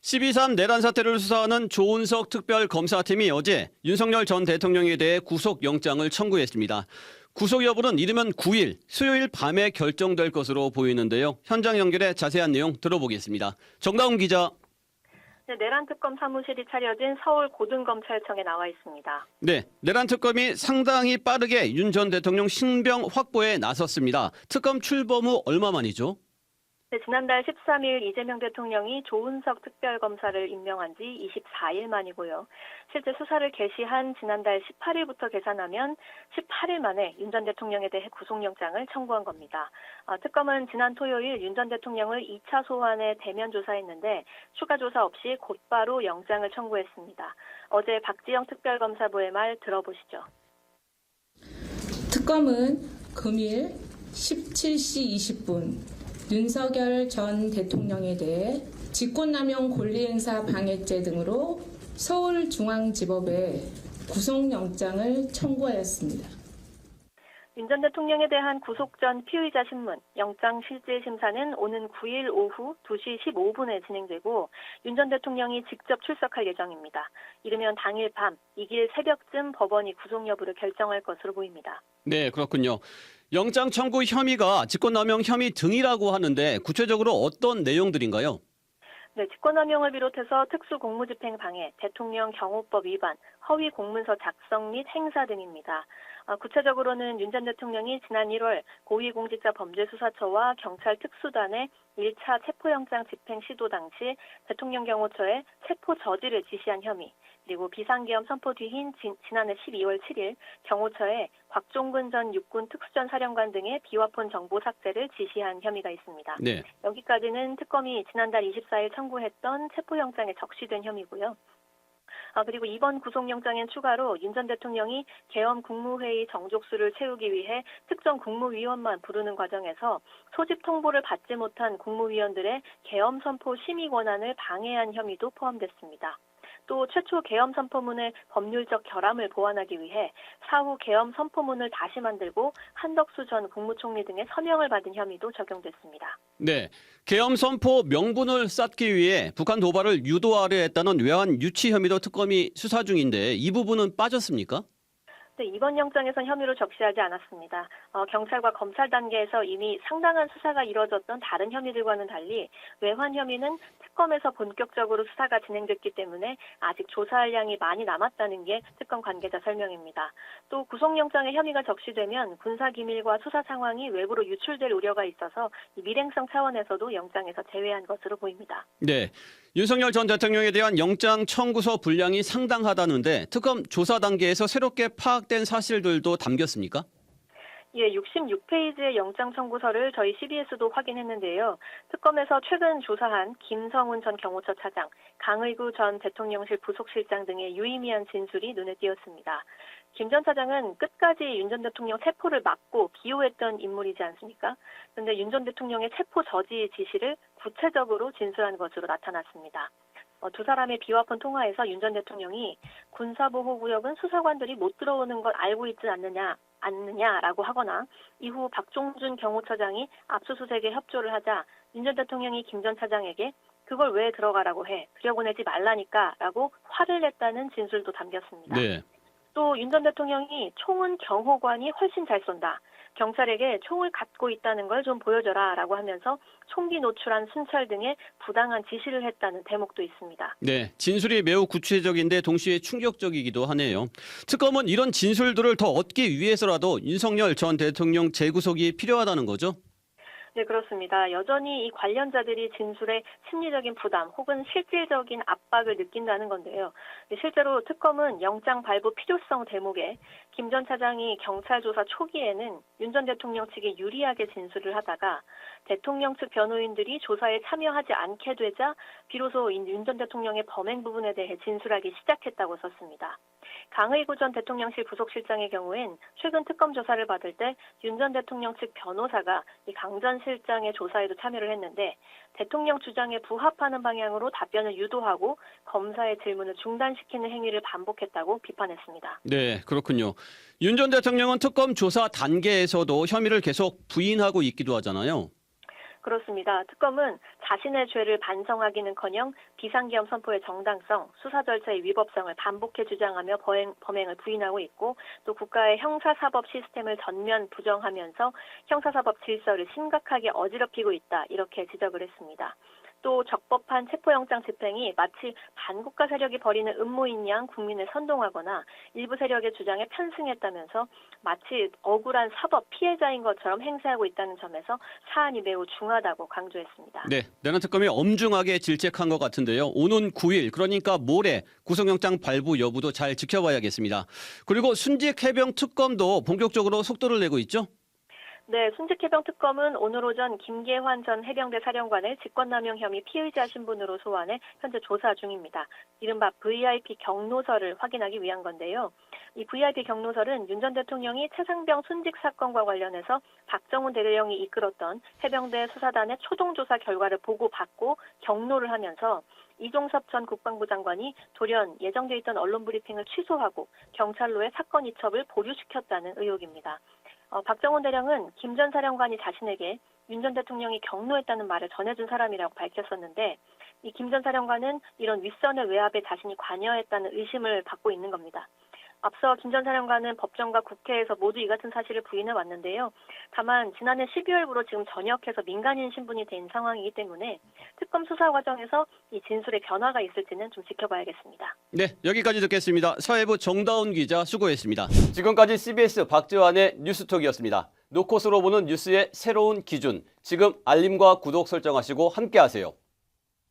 12.3 내란 사태를 수사하는 조은석 특별검사팀이 어제 윤석열 전 대통령에 대해 구속영장을 청구했습니다. 구속 여부는 이르면 9일 수요일 밤에 결정될 것으로 보이는데요. 현장 연결해 자세한 내용 들어보겠습니다. 정다운 기자. 네, 내란 특검 사무실이 차려진 서울 고등검찰청에 나와 있습니다. 네, 내란 특검이 상당히 빠르게 윤 전 대통령 신병 확보에 나섰습니다. 특검 출범 후 얼마 만이죠? 네, 지난달 13일 이재명 대통령이 조은석 특별검사를 임명한 지 24일 만이고요. 실제 수사를 개시한 지난달 18일부터 계산하면 18일 만에 윤 전 대통령에 대해 구속영장을 청구한 겁니다. 특검은 지난 토요일 윤 전 대통령을 2차 소환에 대면 조사했는데 추가 조사 없이 곧바로 영장을 청구했습니다. 어제 박지영 특별검사부의 말 들어보시죠. 특검은 금일 17시 20분 윤석열 전 대통령에 대해 직권남용 권리행사 방해죄 등으로 서울중앙지법에 구속영장을 청구하였습니다. 윤 전 대통령에 대한 구속 전 피의자 신문, 영장 실질 심사는 오는 9일 오후 2시 15분에 진행되고 윤 전 대통령이 직접 출석할 예정입니다. 이르면 당일 밤, 이길 새벽쯤 법원이 구속 여부를 결정할 것으로 보입니다. 네, 그렇군요. 영장 청구 혐의가 직권남용 혐의 등이라고 하는데 구체적으로 어떤 내용들인가요? 네, 직권남용을 비롯해서 특수공무집행 방해, 대통령 경호법 위반, 허위 공문서 작성 및 행사 등입니다. 구체적으로는 윤 전 대통령이 지난 1월 고위공직자범죄수사처와 경찰 특수단의 1차 체포영장 집행 시도 당시 대통령 경호처에 체포 저지를 지시한 혐의, 그리고 비상계엄 선포 뒤인 지난해 12월 7일 경호처에 곽종근 전 육군 특수전 사령관 등의 비화폰 정보 삭제를 지시한 혐의가 있습니다. 네. 여기까지는 특검이 지난달 24일 청구했던 체포영장에 적시된 혐의고요. 그리고 이번 구속영장엔 추가로 윤 전 대통령이 계엄 국무회의 정족수를 채우기 위해 특정 국무위원만 부르는 과정에서 소집 통보를 받지 못한 국무위원들의 계엄 선포 심의 권한을 방해한 혐의도 포함됐습니다. 또 최초 계엄 선포문의 법률적 결함을 보완하기 위해 사후 계엄 선포문을 다시 만들고 한덕수 전 국무총리 등의 서명을 받은 혐의도 적용됐습니다. 네, 계엄 선포 명분을 쌓기 위해 북한 도발을 유도하려 했다는 외환 유치 혐의도 특검이 수사 중인데 이 부분은 빠졌습니까? 네, 이번 영장에선 혐의로 적시하지 않았습니다. 경찰과 검찰 단계에서 이미 상당한 수사가 이뤄졌던 다른 혐의들과는 달리 외환 혐의는 특검에서 본격적으로 수사가 진행됐기 때문에 아직 조사할 양이 많이 남았다는 게 특검 관계자 설명입니다. 또 구속영장에 혐의가 적시되면 군사기밀과 수사 상황이 외부로 유출될 우려가 있어서 밀행성 차원에서도 영장에서 제외한 것으로 보입니다. 네, 윤석열 전 대통령에 대한 영장 청구서 분량이 상당하다는데 특검 조사 단계에서 새롭게 파악된 사실들도 담겼습니까? 예, 66페이지의 영장 청구서를 저희 CBS도 확인했는데요. 특검에서 최근 조사한 김성훈 전 경호처 차장, 강의구 전 대통령실 부속실장 등의 유의미한 진술이 눈에 띄었습니다. 김 전 차장은 끝까지 윤 전 대통령 체포를 막고 기호했던 인물이지 않습니까? 그런데 윤 전 대통령의 체포 저지 지시를 구체적으로 진술한 것으로 나타났습니다. 두 사람의 비화폰 통화에서 윤 전 대통령이 군사보호구역은 수사관들이 못 들어오는 걸 알고 있지 않느냐라고 하거나 이후 박종준 경호처장이 압수수색에 협조를 하자 윤 전 대통령이 김 전 차장에게 그걸 왜 들어가라고 해? 들여보내지 말라니까 라고 화를 냈다는 진술도 담겼습니다. 네. 또 윤 전 대통령이 총은 경호관이 훨씬 잘 쏜다. 경찰에게 총을 갖고 있다는 걸 좀 보여줘라 라고 하면서 총기 노출한 순찰 등의 부당한 지시를 했다는 대목도 있습니다. 네, 진술이 매우 구체적인데 동시에 충격적이기도 하네요. 특검은 이런 진술들을 더 얻기 위해서라도 윤석열 전 대통령 재구속이 필요하다는 거죠? 네, 그렇습니다. 여전히 이 관련자들이 진술에 심리적인 부담 혹은 실질적인 압박을 느낀다는 건데요. 실제로 특검은 영장 발부 필요성 대목에 김 전 차장이 경찰 조사 초기에는 윤 전 대통령 측에 유리하게 진술을 하다가 대통령 측 변호인들이 조사에 참여하지 않게 되자 비로소 윤 전 대통령의 범행 부분에 대해 진술하기 시작했다고 썼습니다. 강의구 전 대통령실 부속실장의 경우엔 최근 특검 조사를 받을 때 윤 전 대통령 측 변호사가 이 강 전 실장의 조사에도 참여를 했는데 대통령 주장에 부합하는 방향으로 답변을 유도하고 검사의 질문을 중단시키는 행위를 반복했다고 비판했습니다. 네, 그렇군요. 윤 전 대통령은 특검 조사 단계에서도 혐의를 계속 부인하고 있기도 하잖아요. 그렇습니다. 특검은 자신의 죄를 반성하기는커녕 비상계엄 선포의 정당성, 수사 절차의 위법성을 반복해 주장하며 범행을 부인하고 있고 또 국가의 형사사법 시스템을 전면 부정하면서 형사사법 질서를 심각하게 어지럽히고 있다 이렇게 지적을 했습니다. 또 적법한 체포영장 집행이 마치 반국가 세력이 벌이는 음모인 양 국민을 선동하거나 일부 세력의 주장에 편승했다면서 마치 억울한 사법 피해자인 것처럼 행세하고 있다는 점에서 사안이 매우 중하다고 강조했습니다. 네, 내란 특검이 엄중하게 질책한 것 같은데요. 오는 9일, 그러니까 모레 구속영장 발부 여부도 잘 지켜봐야겠습니다. 그리고 순직 해병 특검도 본격적으로 속도를 내고 있죠? 네, 순직해병 특검은 오늘 오전 김계환 전 해병대 사령관을 직권남용 혐의 피의자 신분으로 소환해 현재 조사 중입니다. 이른바 VIP 경로서를 확인하기 위한 건데요. 이 VIP 경로서는 윤 전 대통령이 최상병 순직 사건과 관련해서 박정훈 대령이 이끌었던 해병대 수사단의 초동조사 결과를 보고받고 경로를 하면서 이종섭 전 국방부 장관이 돌연 예정돼 있던 언론 브리핑을 취소하고 경찰로에 사건 이첩을 보류시켰다는 의혹입니다. 박정훈 대령은 김 전 사령관이 자신에게 윤 전 대통령이 경로했다는 말을 전해준 사람이라고 밝혔었는데 이 김 전 사령관은 이런 윗선의 외압에 자신이 관여했다는 의심을 받고 있는 겁니다. 앞서 김 전 사령관은 법정과 국회에서 모두 이 같은 사실을 부인해 왔는데요. 다만 지난해 12월부로 지금 전역해서 민간인 신분이 된 상황이기 때문에 특검 수사 과정에서 이 진술의 변화가 있을지는 좀 지켜봐야겠습니다. 네, 여기까지 듣겠습니다. 사회부 정다운 기자 수고했습니다. 지금까지 CBS 박지환의 뉴스톡이었습니다. 노컷으로 보는 뉴스의 새로운 기준, 지금 알림과 구독 설정하시고 함께하세요.